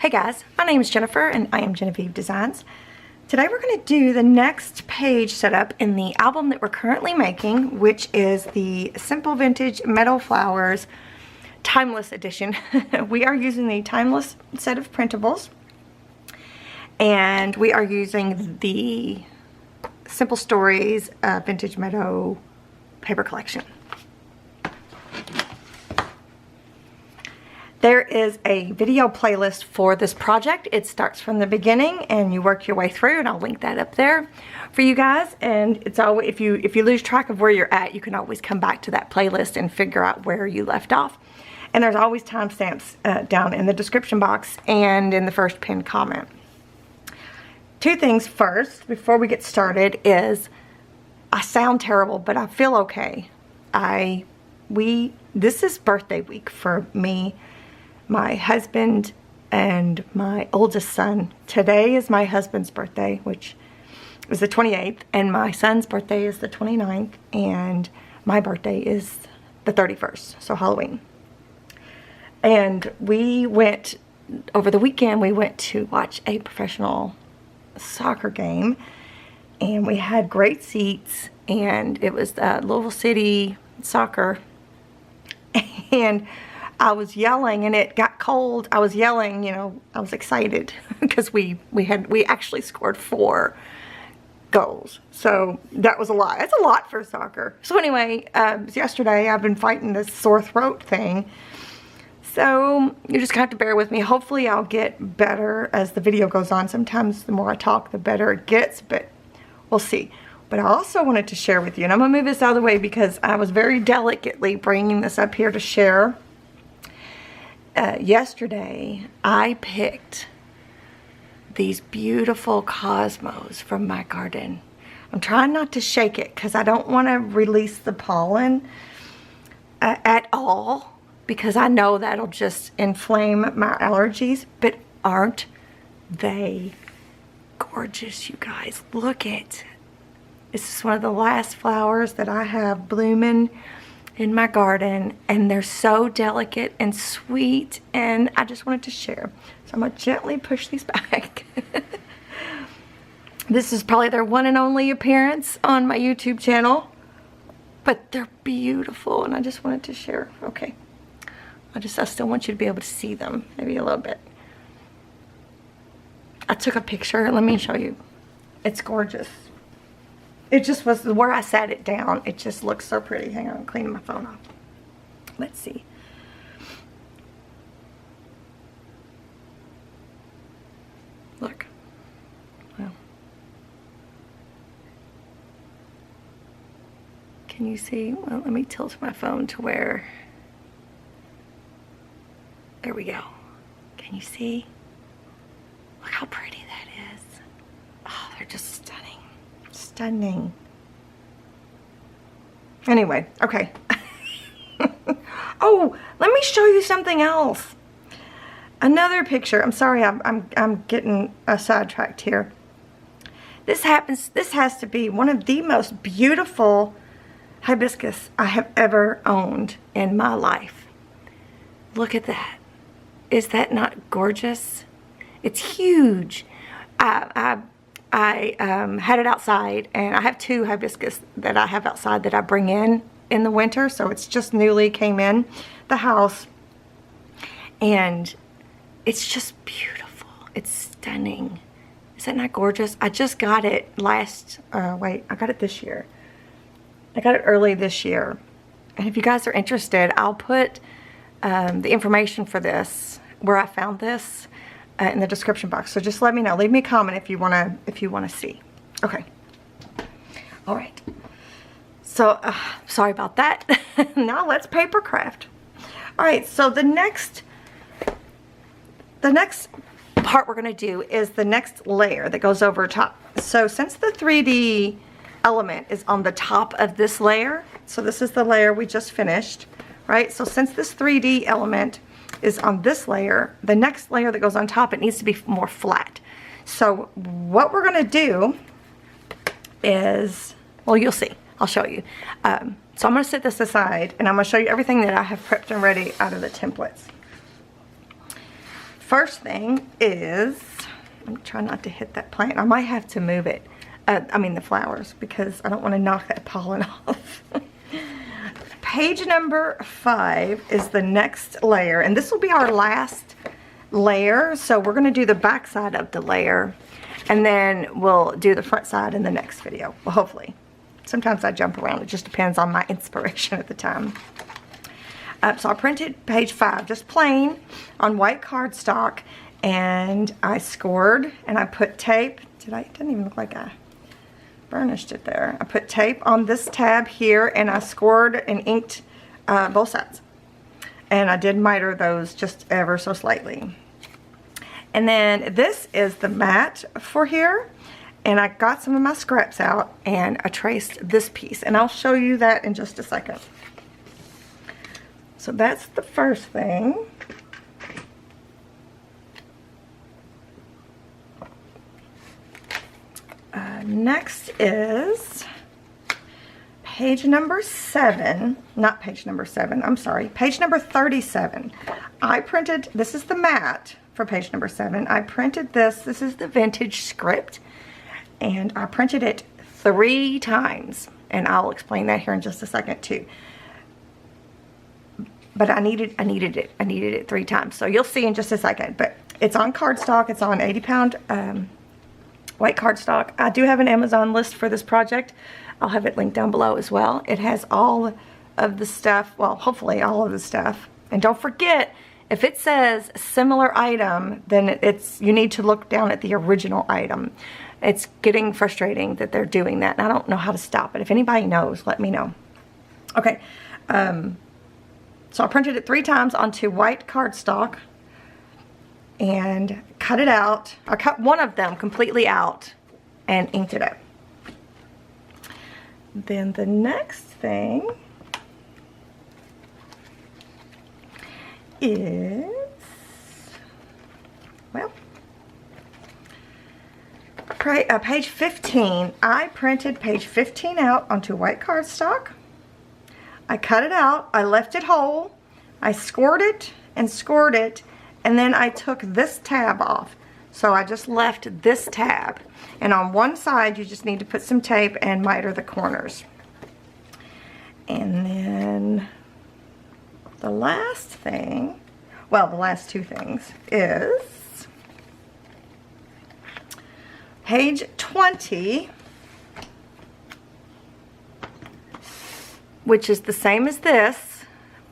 Hey guys, my name is Jennifer and I am Genevieve Designs. Today we're going to do the next page setup in the album that we're currently making, which is the Simple Vintage Meadow Flowers Timeless Edition. We are using the Timeless set of printables and we are using the Simple Stories Vintage Meadow paper collection. There is a video playlist for this project. It starts from the beginning and you work your way through, and I'll link that up there for you guys. And it's always, if you lose track of where you're at, you can always come back to that playlist and figure out where you left off. And there's always timestamps down in the description box and in the first pinned comment. Two things first before we get started is I sound terrible, but I feel okay. This is birthday week for me, my husband, and my oldest son. Today is my husband's birthday, which is the 28th, and my son's birthday is the 29th, and my birthday is the 31st, so Halloween. And we went, over the weekend, we went to watch a professional soccer game, and we had great seats, and it was Louisville City soccer, and I was yelling and it got cold. I was yelling, you know, I was excited because we actually scored 4 goals. So that was a lot. That's a lot for soccer. So anyway, yesterday I've been fighting this sore throat thing. So you just have to bear with me. Hopefully I'll get better as the video goes on. Sometimes the more I talk, the better it gets, but we'll see. But I also wanted to share with you, and I'm going to move this out of the way because I was very delicately bringing this up here to share. Yesterday, I picked these beautiful cosmos from my garden. I'm trying not to shake it because I don't want to release the pollen at all, because I know that'll just inflame my allergies. But aren't they gorgeous, you guys? Look at, this is one of the last flowers that I have blooming in my garden, and they're so delicate and sweet, and I just wanted to share. So I'm going to gently push these back. This is probably their one and only appearance on my YouTube channel, but they're beautiful, and I just wanted to share. Okay, I still want you to be able to see them, maybe a little bit. I took a picture. Let me show you. It's gorgeous. It just was where I sat it down. It just looks so pretty. Hang on, I'm cleaning my phone off. Let's see. Look. Well. Can you see? Well, let me tilt my phone to where. There we go. Can you see? Look how pretty that is. Oh, they're just stunning. Stunning. Anyway, okay. Oh, let me show you something else. Another picture. I'm sorry, I'm getting sidetracked here. This has to be one of the most beautiful hibiscus I have ever owned in my life. Look at that. Is that not gorgeous? It's huge. I had it outside, and I have 2 hibiscus that I have outside that I bring in the winter, so it's just newly came in the house, and it's just beautiful. It's stunning. Is that not gorgeous? I just got it I got it this year. I got it early this year, and if you guys are interested, I'll put the information for this, where I found this, in the description box. So just let me know. Leave me a comment if you wanna see. Okay. All right. So sorry about that. Now let's paper craft. All right. So the next part we're gonna do is the next layer that goes over top. So since the 3D element is on the top of this layer, so this is the layer we just finished, right? So since this 3D element is on this layer, the next layer that goes on top, it needs to be more flat. So what we're going to do is, well, you'll see. I'll show you. So I'm going to set this aside, and I'm going to show you everything that I have prepped and ready out of the templates. first thing is, I'm trying not to hit that plant. I might have to move it. I mean the flowers, because I don't want to knock that pollen off. Page number 5 is the next layer, and this will be our last layer. So we're going to do the back side of the layer, and then we'll do the front side in the next video. Well, hopefully. Sometimes I jump around. It just depends on my inspiration at the time. So I printed page 5, just plain, on white cardstock, and I scored, and I put tape. It didn't even look like I burnished it there. I put tape on this tab here, and I scored and inked both sides. And I did miter those just ever so slightly. And then this is the mat for here. And I got some of my scraps out, and I traced this piece. And I'll show you that in just a second. So that's the first thing. Next is page number 7, not page number 7, I'm sorry, page number 37. I printed, this is the mat for page number 7. I printed this is the vintage script, and I printed it 3 times, and I'll explain that here in just a second too. But I needed it 3 times, so you'll see in just a second. But it's on cardstock, it's on 80-pound white cardstock. I do have an Amazon list for this project. I'll have it linked down below as well. It has all of the stuff, well, hopefully all of the stuff. And don't forget, if it says similar item, then you need to look down at the original item. It's getting frustrating that they're doing that, and I don't know how to stop it. If anybody knows, let me know. Okay, so I printed it 3 times onto white cardstock and cut it out. I cut one of them completely out and inked it up. Then the next thing is, well, page 15. I printed page 15 out onto white cardstock. I cut it out, I left it whole, I scored it and scored it, and then I took this tab off. So I just left this tab. And on one side, you just need to put some tape and miter the corners. And then the last thing, well, the last 2 things is page 20, which is the same as this.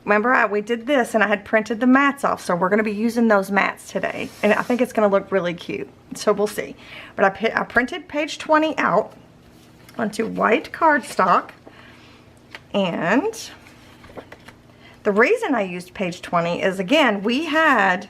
Remember, we did this and I had printed the mats off, so we're going to be using those mats today. And I think it's going to look really cute, so we'll see. But I printed page 20 out onto white cardstock, and the reason I used page 20 is, again, we had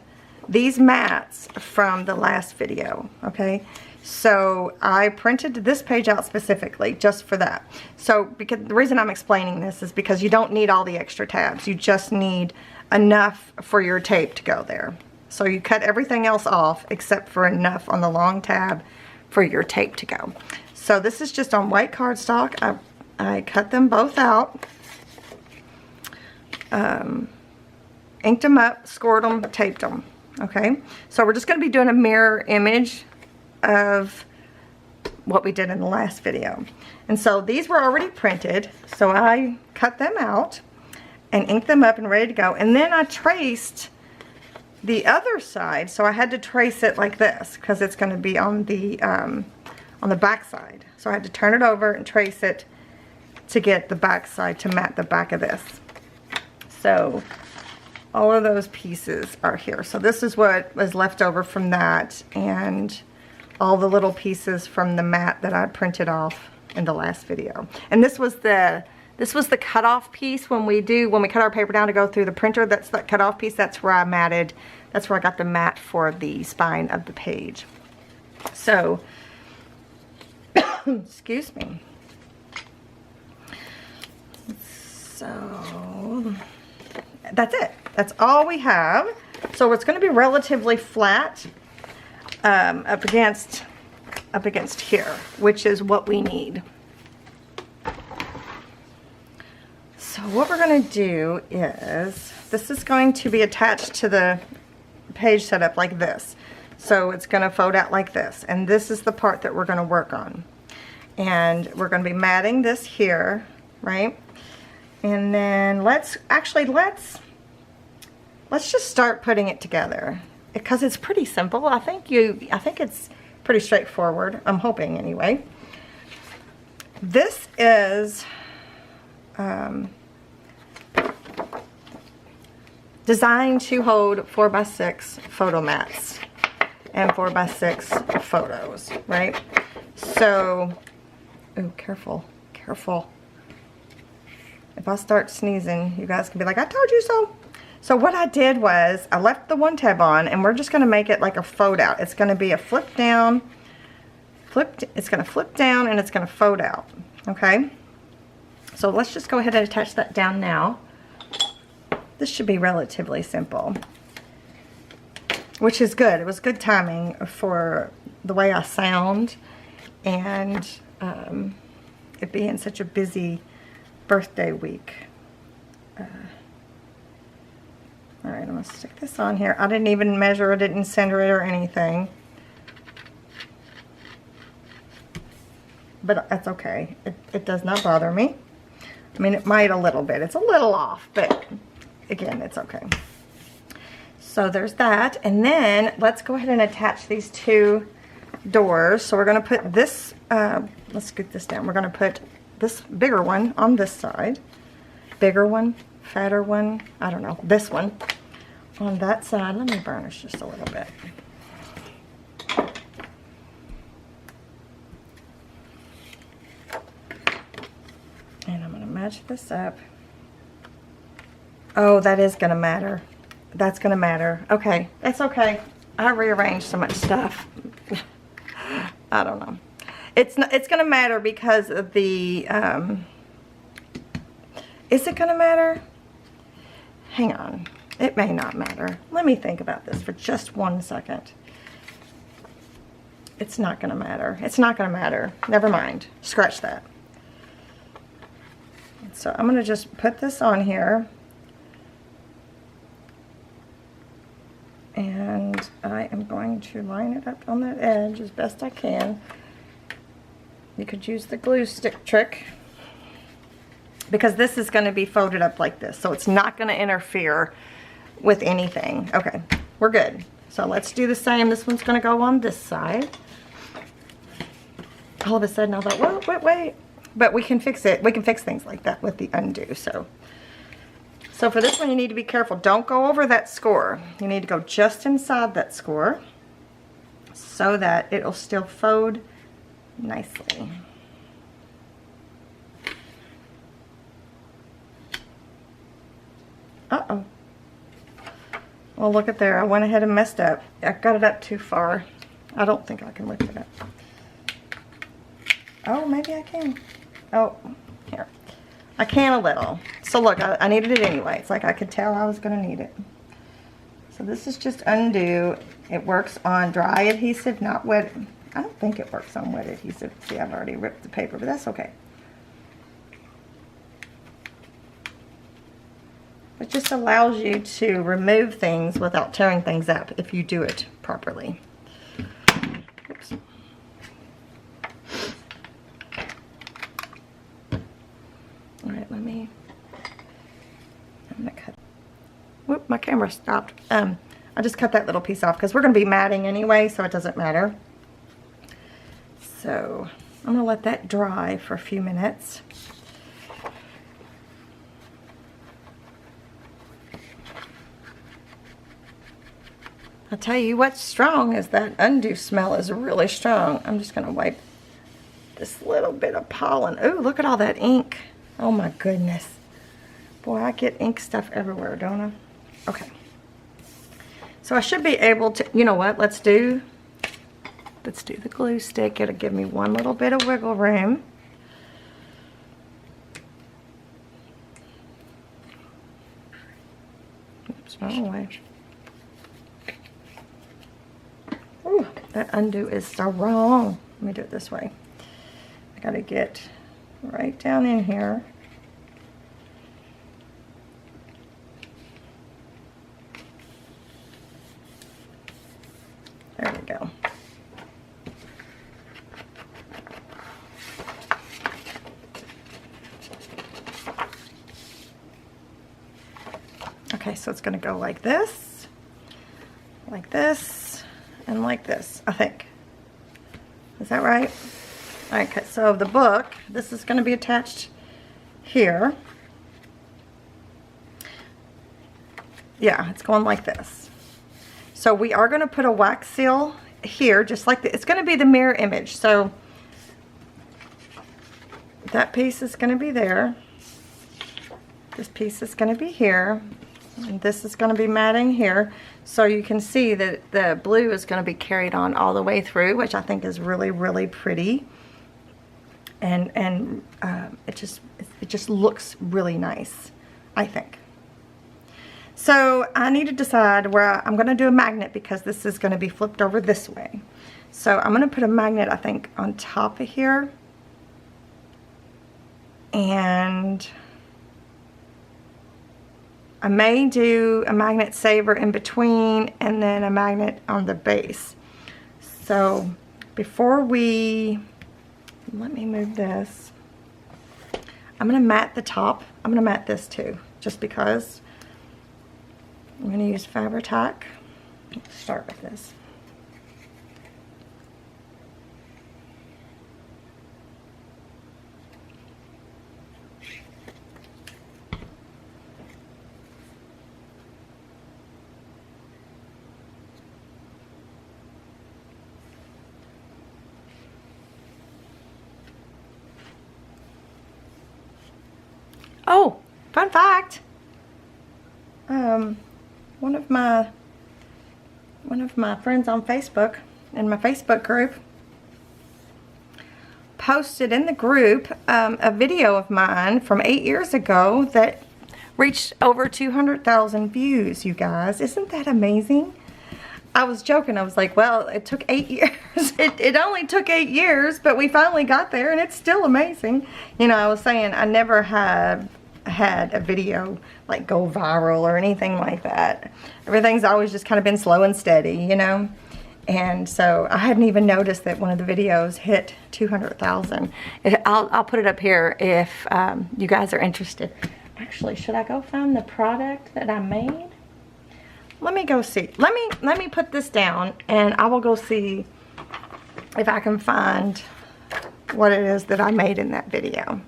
these mats from the last video, okay? So I printed this page out specifically just for that. So because the reason I'm explaining this is because you don't need all the extra tabs. You just need enough for your tape to go there. So you cut everything else off except for enough on the long tab for your tape to go. So this is just on white cardstock. I cut them both out, inked them up, scored them, taped them. Okay, so we're just going to be doing a mirror image of what we did in the last video. And so these were already printed, so I cut them out and inked them up and ready to go. And then I traced the other side, so I had to trace it like this because it's going to be on the back side. So I had to turn it over and trace it to get the back side to mat the back of this. So all of those pieces are here. So this is what was left over from that, and all the little pieces from the mat that I printed off in the last video. And this was the cutoff piece when we cut our paper down to go through the printer. That's that cutoff piece. That's where I matted. That's where I got the mat for the spine of the page. So, excuse me. So that's it. That's all we have. So it's going to be relatively flat. Up against here, which is what we need. So what we're going to do is, this is going to be attached to page set up like this. So it's going to fold out like this. And this is the part that we're going to work on. And we're going to be matting this here, right? And then let's just start putting it together, because it's pretty simple. I think it's pretty straightforward. I'm hoping anyway. This is designed to hold 4x6 photo mats and 4x6 photos, right? So, oh, careful, careful. If I start sneezing, you guys can be like, I told you so. So what I did was, I left the one tab on, and we're just going to make it like a fold out. It's going to be a flip down, it's going to flip down, and it's going to fold out, okay? So let's just go ahead and attach that down now. This should be relatively simple, which is good. It was good timing for the way I sound, and it being such a busy birthday week. Alright, I'm going to stick this on here. I didn't even measure, I didn't center it or anything. But that's okay. It does not bother me. I mean, it might a little bit. It's a little off, but again, it's okay. So there's that. And then let's go ahead and attach these two doors. So we're going to put this, let's scoot this down. We're going to put this bigger one on this side. Bigger one, fatter one, I don't know, this one on that side. Let me burnish just a little bit. And I'm going to match this up. Oh, that is going to matter. That's going to matter. Okay, it's okay. I rearranged so much stuff. I don't know. It's going to matter because of the, is it going to matter? Hang on. It may not matter. Let me think about this for just 1 second. It's not going to matter. It's not going to matter. Never mind. Scratch that. So I'm going to just put this on here. And I am going to line it up on that edge as best I can. You could use the glue stick trick, because this is going to be folded up like this, so it's not going to interfere with anything. Okay, we're good. So let's do the same. This one's going to go on this side. All of a sudden I thought, whoa, wait. But we can fix it. We can fix things like that with the undo. So for this one, you need to be careful. Don't go over that score. You need to go just inside that score so that it'll still fold nicely. Uh-oh. Well, look at there. I went ahead and messed up. I got it up too far. I don't think I can lift it up. Oh, maybe I can. Oh, here. I can a little. So look, I needed it anyway. It's like I could tell I was going to need it. So this is just undo. It works on dry adhesive, not wet. I don't think it works on wet adhesive. See, I've already ripped the paper, but that's okay. It just allows you to remove things without tearing things up if you do it properly. Oops. Alright, I'm going to cut. Whoop, my camera stopped. I just cut that little piece off because we're going to be matting anyway, so it doesn't matter. So I'm going to let that dry for a few minutes. I'll tell you what's strong is that undo smell is really strong. I'm just going to wipe this little bit of pollen. Ooh, look at all that ink. Oh my goodness. Boy, I get ink stuff everywhere, don't I? Okay. So I should be able to, you know what, let's do the glue stick. It'll give me one little bit of wiggle room. Oops, wrong way. Ooh, that undo is so wrong. Let me do it this way. I gotta get right down in here. go. Okay, so it's gonna go like this, and like this, I think. Is that right? Okay, so the book, this is gonna be attached here. Yeah, it's going like this. So we are gonna put a wax seal here, just like it's gonna be the mirror image. So that piece is gonna be there. This piece is gonna be here. And this is going to be matting here, so you can see that the blue is going to be carried on all the way through, which I think is really, really pretty. And it just looks really nice, I think. So I need to decide where I'm going to do a magnet, because this is going to be flipped over this way. So I'm going to put a magnet, I think, on top of here, and I may do a magnet saver in between and then a magnet on the base. So before we, let me move this. I'm going to mat the top. I'm going to mat this too, just because. I'm going to use Fabri-Tac. Let's start with this. Oh, fun fact. One of my friends on Facebook, in my Facebook group, posted in the group a video of mine from 8 years ago that reached over 200,000 views, you guys. Isn't that amazing? I was joking. I was like, well, it took 8 years. It only took 8 years, but we finally got there, and it's still amazing. You know, I was saying I never have had a video like go viral or anything like that. Everything's always just kind of been slow and steady, you know. And so I hadn't even noticed that one of the videos hit 200,000. I'll put it up here if you guys are interested. Actually, should I go find the product that I made? Let me go see. Let me put this down, and I will go see if I can find what it is that I made in that video.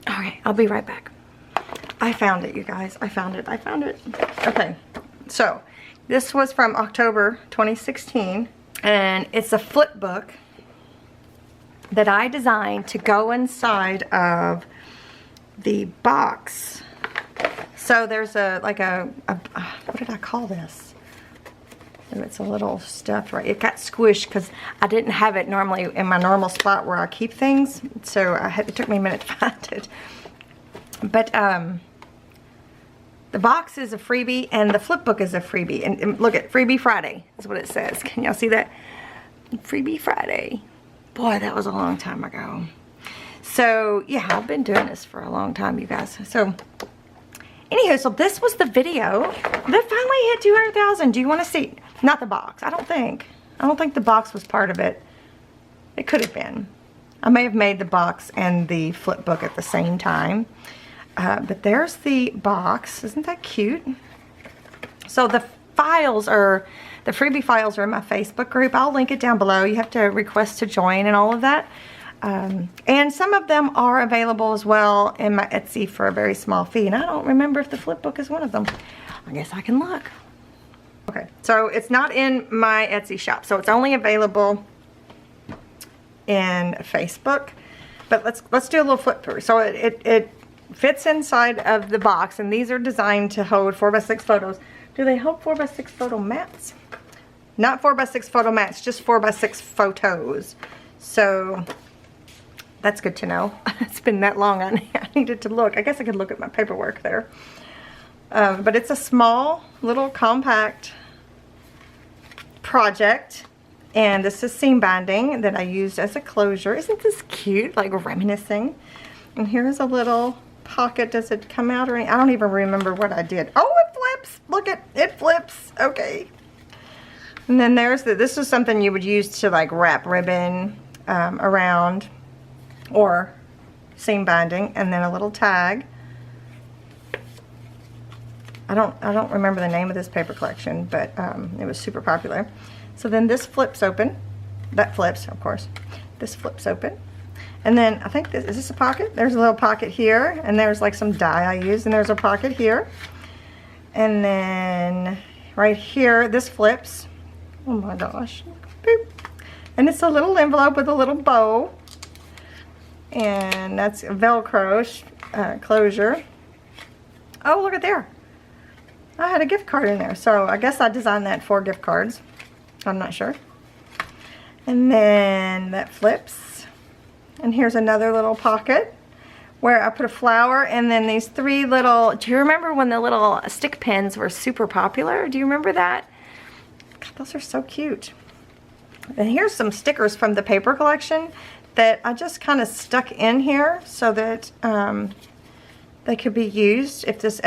Okay, I'll be right back. I found it, you guys. I found it. Okay, so this was from October 2016, and it's a flip book that I designed to go inside of the box. So there's what did I call this? It's a little stuffed, right? It got squished because I didn't have it normally in my normal spot where I keep things. So it took me a minute to find it. But the box is a freebie and the flip book is a freebie. And look at Freebie Friday is what it says. Can y'all see that? Freebie Friday. Boy, that was a long time ago. So yeah, I've been doing this for a long time, you guys. So anywho, so this was the video that finally hit 200,000. Do you want to see? Not the box. I don't think the box was part of it. It could have been. I may have made the box and the flip book at the same time. But there's the box. Isn't that cute? So the freebie files are in my Facebook group. I'll link it down below. You have to request to join and all of that. And some of them are available as well in my Etsy for a very small fee. And I don't remember if the flip book is one of them. I guess I can look. Okay, so it's not in my Etsy shop. So it's only available in Facebook. But let's do a little flip through. So it fits inside of the box, and these are designed to hold 4x6 photos. Do they hold 4x6 photo mats? Not 4x6 photo mats, just 4x6 photos. So That's good to know. It's been that long. I needed to look. I guess I could look at my paperwork there. But it's a small, little, compact project. And this is seam binding that I used as a closure. Isn't this cute? Like reminiscing. And here's a little pocket. Does it come out or anything? I don't even remember what I did. Oh, it flips. Look at it flips. Okay. And then there's this is something you would use to like wrap ribbon around, or seam binding. And then a little tag. I don't remember the name of this paper collection, but it was super popular. So then this flips open. That flips, of course. This flips open. And then I think is this a pocket? There's a little pocket here, and there's like some dye I used, and there's a pocket here. And then right here, this flips. Oh my gosh. Boop. And it's a little envelope with a little bow. And that's a Velcro closure. Oh, look at there. I had a gift card in there, so I guess I designed that for gift cards. I'm not sure. And then that flips. And here's another little pocket where I put a flower, and then these 3 little, do you remember when the little stick pins were super popular? Do you remember that? God, those are so cute. And here's some stickers from the paper collection that I just kind of stuck in here so that they could be used if this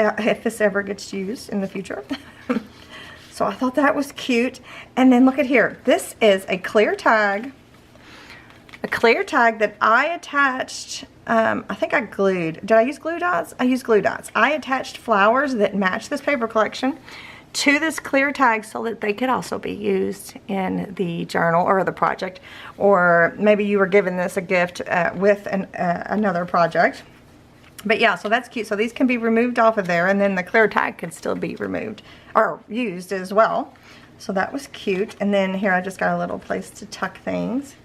ever gets used in the future. So I thought that was cute. And then look at here. This is a clear tag. A clear tag that I attached, I think I glued. Did I use glue dots? I used glue dots. I attached flowers that match this paper collection to this clear tag so that they could also be used in the journal or the project. Or maybe you were given this a gift with another project. But yeah, so that's cute. So these can be removed off of there, and then the clear tag can still be removed or used as well. So that was cute. And then here I just got a little place to tuck things.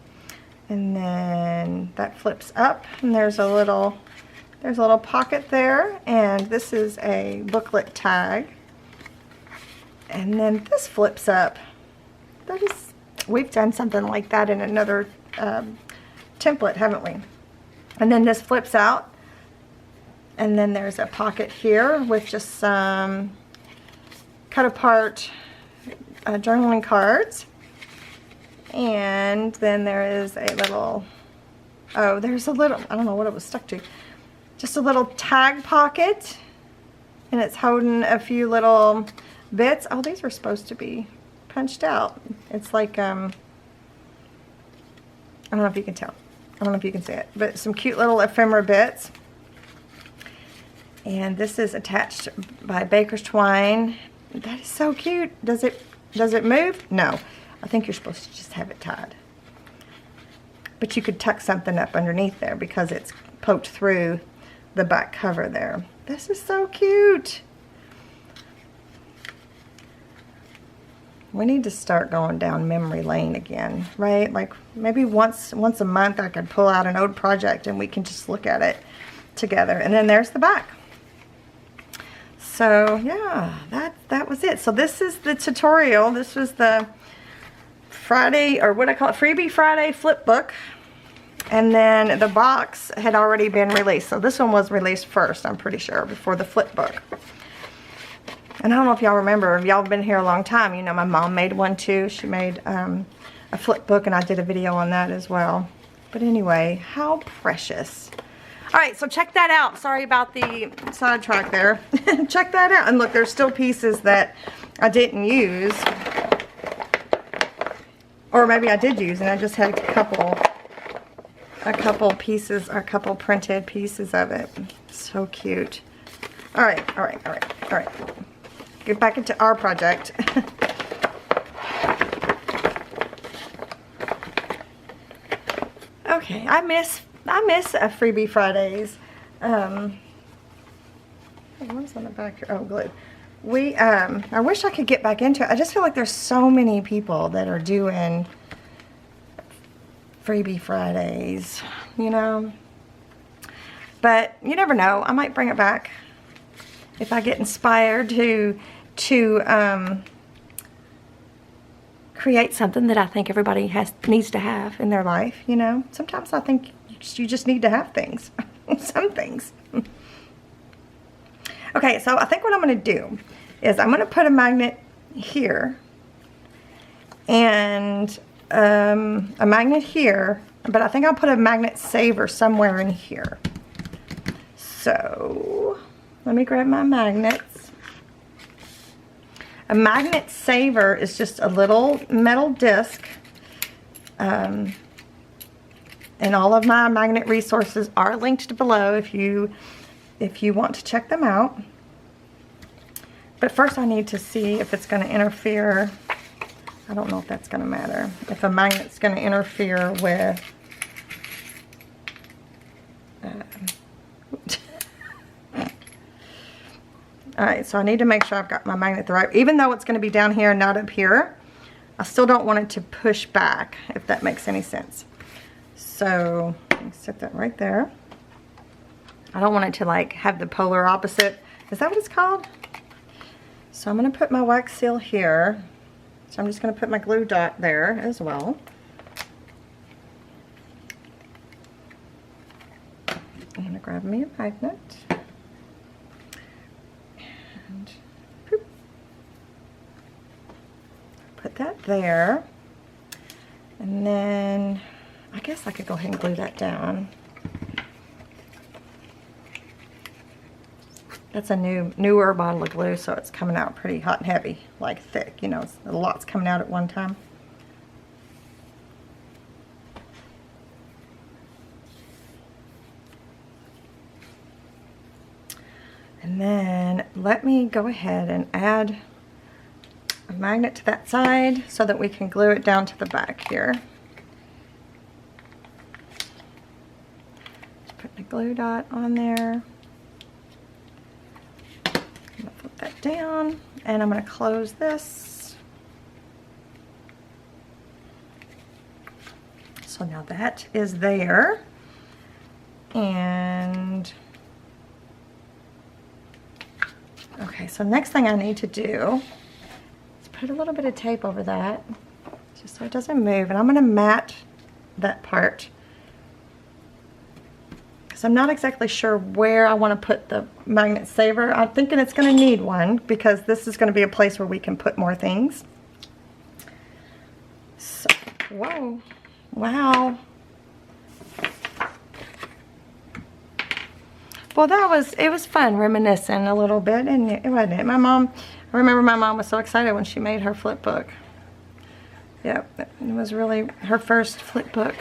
And then that flips up, and there's a little pocket there, and this is a booklet tag. And then this flips up. We've done something like that in another template, haven't we? And then this flips out. And then there's a pocket here with just some cut apart journaling cards. And then there is a little, there's a little, I don't know what it was stuck to. Just a little tag pocket. And it's holding a few little bits. Oh, these were supposed to be punched out. It's like, I don't know if you can tell. I don't know if you can see it. But some cute little ephemera bits. And this is attached by baker's twine. That is so cute. Does it move? No. I think you're supposed to just have it tied. But you could tuck something up underneath there because it's poked through the back cover there. This is so cute. We need to start going down memory lane again, right? Like maybe once a month I could pull out an old project and we can just look at it together. And then there's the back. So yeah, that was it. So this is the tutorial. This was the Friday, or what I call it, Freebie Friday flip book. And then the box had already been released. So this one was released first, I'm pretty sure, before the flip book. And I don't know if y'all remember, if y'all have been here a long time, you know my mom made one too. She made a flip book, and I did a video on that as well. But anyway, how precious. Alright, so check that out. Sorry about the sidetrack there. Check that out. And look, there's still pieces that I didn't use. Or maybe I did use, and I just had a couple pieces, or a couple printed pieces of it. So cute. Alright. Get back into our project. Okay, I miss Freebie Fridays. What's on the back here? Oh, glue. I wish I could get back into it. I just feel like there's so many people that are doing Freebie Fridays, you know. But you never know. I might bring it back if I get inspired to create something that I think everybody needs to have in their life, you know. Sometimes I think you just need to have things. Some things. Okay, so I think what I'm going to do is I'm going to put a magnet here and a magnet here, but I think I'll put a magnet saver somewhere in here. So let me grab my magnets. A magnet saver is just a little metal disc, and all of my magnet resources are linked below if you want to check them out. But first I need to see if it's going to interfere. I don't know if that's going to matter. If a magnet's going to interfere with Alright, so I need to make sure I've got my magnet the right, even though it's going to be down here and not up here, I still don't want it to push back, if that makes any sense. So, let me set that right there. I don't want it to like have the polar opposite. Is that what it's called? So I'm going to put my wax seal here. So I'm just going to put my glue dot there as well. I'm going to grab me a magnet. And whoop, put that there. And then I guess I could go ahead and glue that down. That's a newer bottle of glue, so it's coming out pretty hot and heavy, like thick. You know, a lot's coming out at one time. And then let me go ahead and add a magnet to that side so that we can glue it down to the back here. Just put the glue dot on there. I'm going to put that down, and I'm going to close this. So now that is there. And okay, so next thing I need to do is put a little bit of tape over that just so it doesn't move. And I'm going to mat that part, because I'm not exactly sure where I want to put the magnet saver. I'm thinking it's going to need one, because this is going to be a place where we can put more things. So, whoa, wow. Well, it was fun reminiscing a little bit, and it wasn't it? I remember my mom was so excited when she made her flip book. Yep, it was really her first flip book.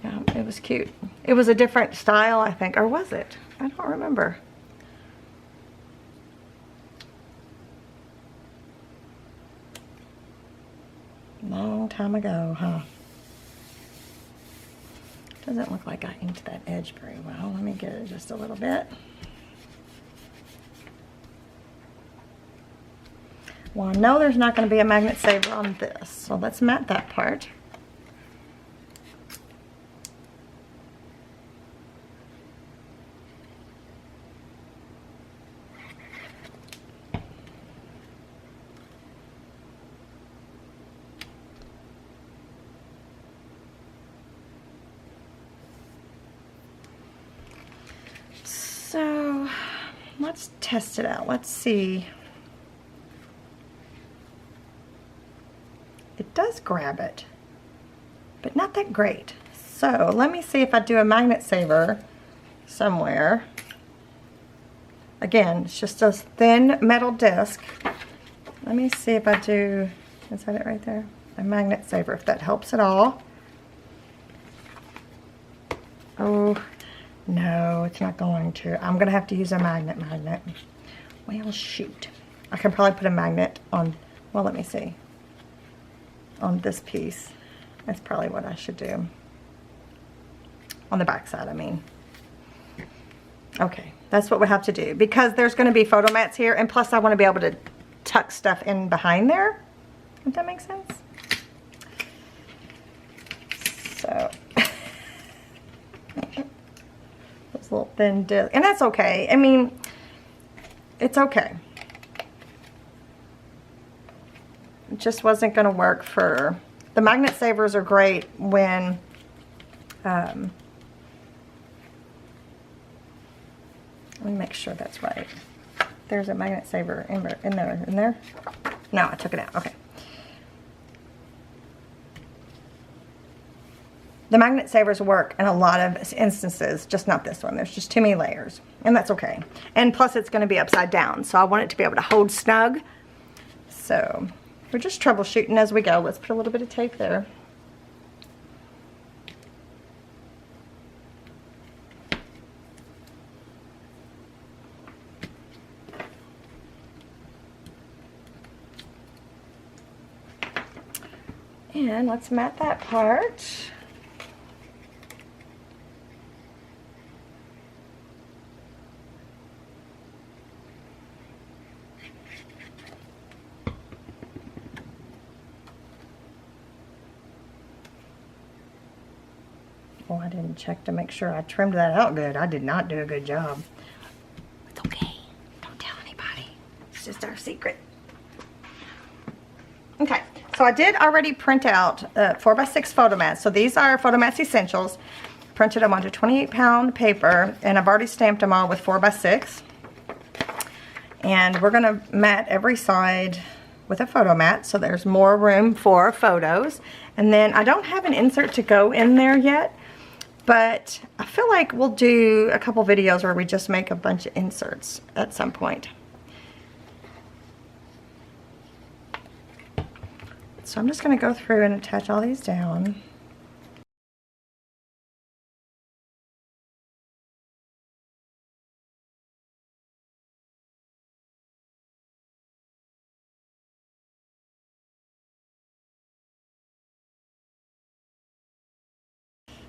Yeah, it was cute. It was a different style, I think, or was it? I don't remember. Long time ago, huh? Doesn't look like I inked that edge very well. Let me get it just a little bit. Well, I know there's not going to be a magnet saver on this, so let's mat that part. So let's test it out. Let's see. It does grab it, but not that great. So let me see if I do a magnet saver somewhere. Again, it's just a thin metal disc. Let me see if I do, is that it right there? A magnet saver, if that helps at all. Oh. No, it's not going to. I'm going to have to use a magnet. Well, shoot. I can probably put a magnet on, well, let me see. On this piece. That's probably what I should do. On the back side, I mean. Okay, that's what we have to do. Because there's going to be photo mats here, and plus I want to be able to tuck stuff in behind there. If that makes sense. So... little thin disc, and that's okay. I mean, it's okay. It just wasn't going to work for the magnet savers. Are great when Let me make sure that's right. There's a magnet saver in there. No, I took it out. Okay. The magnet savers work in a lot of instances, just not this one. There's just too many layers, and that's okay. And plus it's going to be upside down, so I want it to be able to hold snug. So we're just troubleshooting as we go. Let's put a little bit of tape there. And let's mat that part. Oh, I didn't check to make sure I trimmed that out good. I did not do a good job. It's okay. Don't tell anybody. It's just our secret. Okay, so I did already print out 4x6 photo mats. So these are Photo Mats Essentials. Printed them onto 28-pound paper, and I've already stamped them all with 4x6. And we're going to mat every side with a photo mat, so there's more room for photos. And then I don't have an insert to go in there yet, but I feel like we'll do a couple videos where we just make a bunch of inserts at some point. So I'm just going to go through and attach all these down.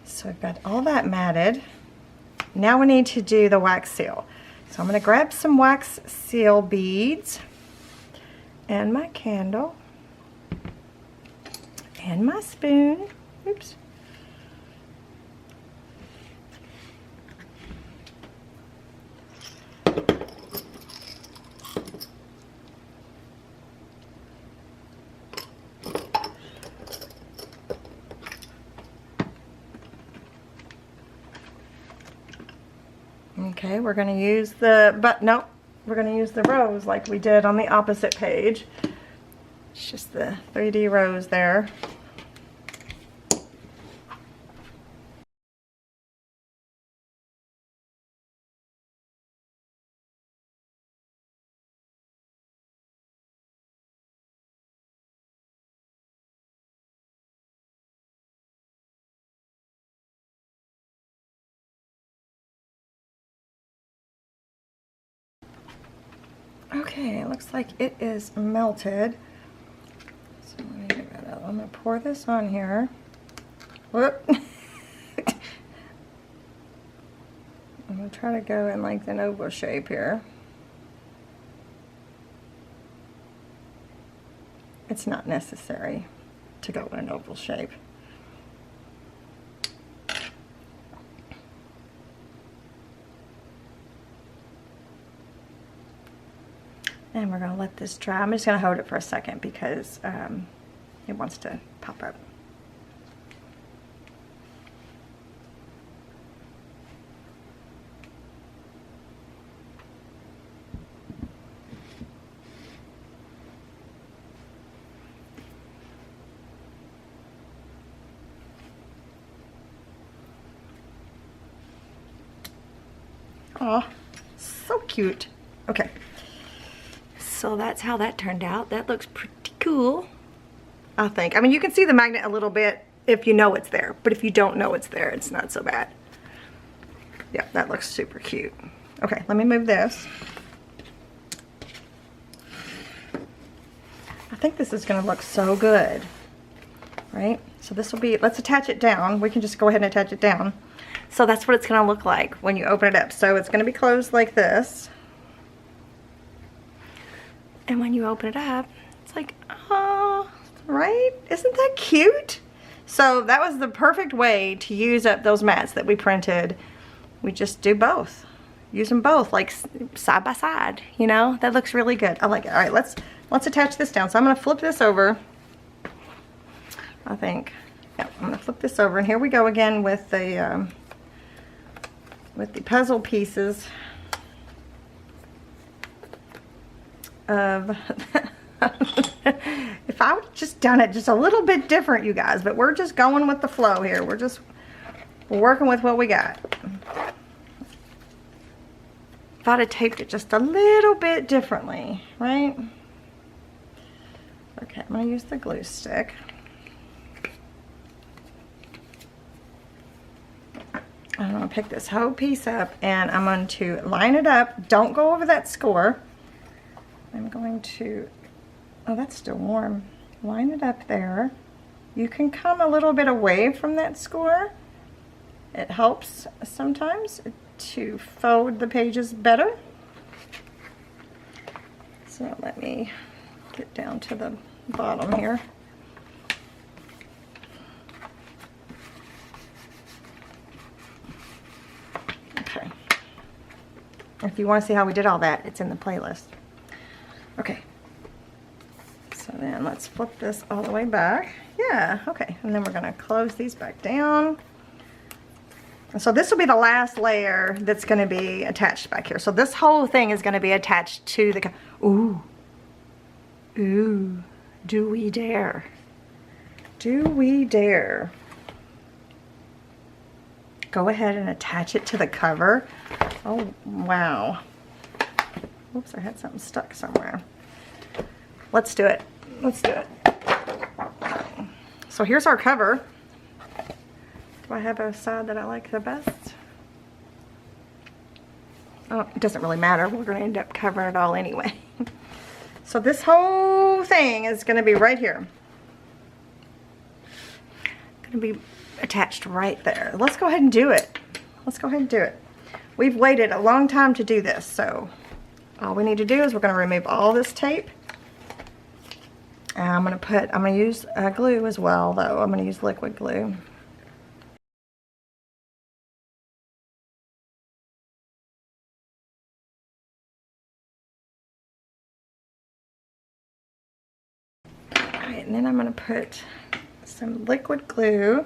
So I've got all that matted. Now we need to do the wax seal. So I'm going to grab some wax seal beads and my candle and my spoon. Oops. Okay, we're going to use the, we're going to use the rose like we did on the opposite page. It's just the 3D rose there. Okay, it looks like it is melted. So let me get that out. I'm going to pour this on here. Whoop. I'm going to try to go in like an oval shape here. It's not necessary to go in an oval shape. And we're going to let this dry. I'm just going to hold it for a second because it wants to pop up. Oh, so cute. Okay. So that's how that turned out. That looks pretty cool, I think. I mean, you can see the magnet a little bit if you know it's there, but if you don't know it's there, it's not so bad. Yeah, that looks super cute. Okay, let me move this. I think this is gonna look so good, right? So this will be, let's attach it down. We can just go ahead and attach it down. So that's what it's gonna look like when you open it up. So it's gonna be closed like this. And when you open it up, it's like, oh, right? Isn't that cute? So that was the perfect way to use up those mats that we printed. We just do both. Use them both, like side by side, you know? That looks really good. I like it. All right, let's attach this down. So I'm gonna flip this over, I think. Yeah, I'm gonna flip this over, and here we go again with the puzzle pieces. of if I would just done it just a little bit different, you guys, but we're just going with the flow here. We're working with what we got. If I'd have taped it just a little bit differently, right? Okay, I'm gonna use the glue stick. I'm gonna pick this whole piece up and I'm going to line it up. Don't go over that score. I'm going to, oh, that's still warm. Line it up there. You can come a little bit away from that score. It helps sometimes to fold the pages better. So let me get down to the bottom here. Okay. If you want to see how we did all that, it's in the playlist. Okay. So then let's flip this all the way back. Yeah, okay. And then we're going to close these back down. So this will be the last layer that's going to be attached back here. So this whole thing is going to be attached to the, ooh, ooh, do we dare? Do we dare? Go ahead and attach it to the cover. Oh, wow. Oops, I had something stuck somewhere. Let's do it. Let's do it. So here's our cover. Do I have a side that I like the best? Oh, it doesn't really matter. We're going to end up covering it all anyway. So this whole thing is going to be right here. Going to be attached right there. Let's go ahead and do it. Let's go ahead and do it. We've waited a long time to do this, so all we need to do is we're going to remove all this tape. And I'm going to use glue as well, though. I'm going to use liquid glue. And then I'm going to put some liquid glue,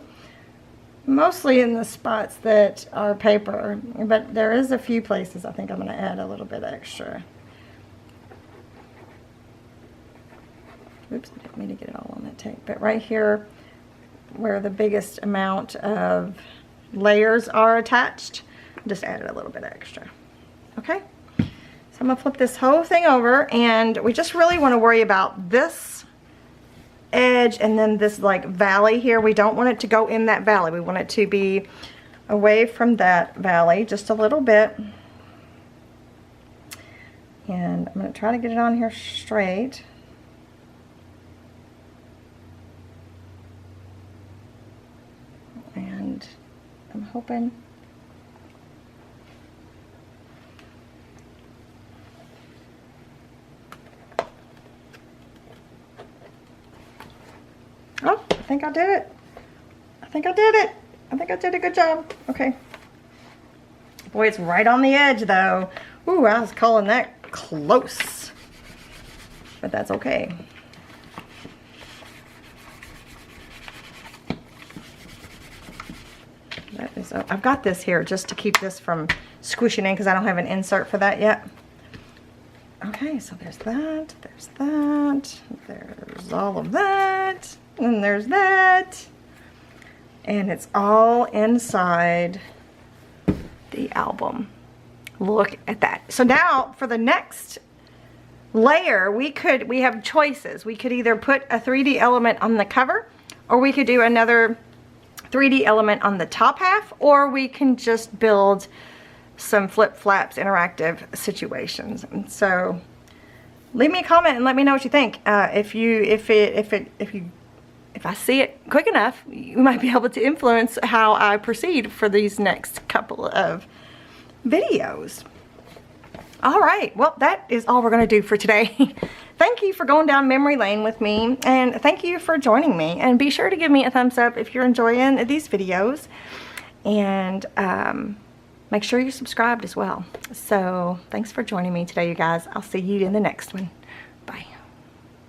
mostly in the spots that are paper, but there is a few places I think I'm going to add a little bit extra. Oops, I didn't mean to get it all on that tape, but right here where the biggest amount of layers are attached, just added a little bit extra. Okay, so I'm going to flip this whole thing over, and we just really want to worry about this edge and then this like valley here. We don't want it to go in that valley. We want it to be away from that valley just a little bit. And I'm going to try to get it on here straight. And I'm hoping oh, I think I did it. I think I did it. I think I did a good job. Okay. Boy, it's right on the edge though. Ooh, I was calling that close. But that's okay. That is, I've got this here just to keep this from squishing in because I don't have an insert for that yet. Okay, so there's that, there's that, there's all of that, and there's that. And it's all inside the album. Look at that. So now for the next layer, we have choices. We could either put a 3D element on the cover, or we could do another 3D element on the top half, or we can just build some flip-flaps interactive situations. And so leave me a comment and let me know what you think. If I see it quick enough, you might be able to influence how I proceed for these next couple of videos. All right, well, that is all we're going to do for today. Thank you for going down memory lane with me, and thank you for joining me. And be sure to give me a thumbs up if you're enjoying these videos, and make sure you're subscribed as well. So thanks for joining me today, you guys. I'll see you in the next one.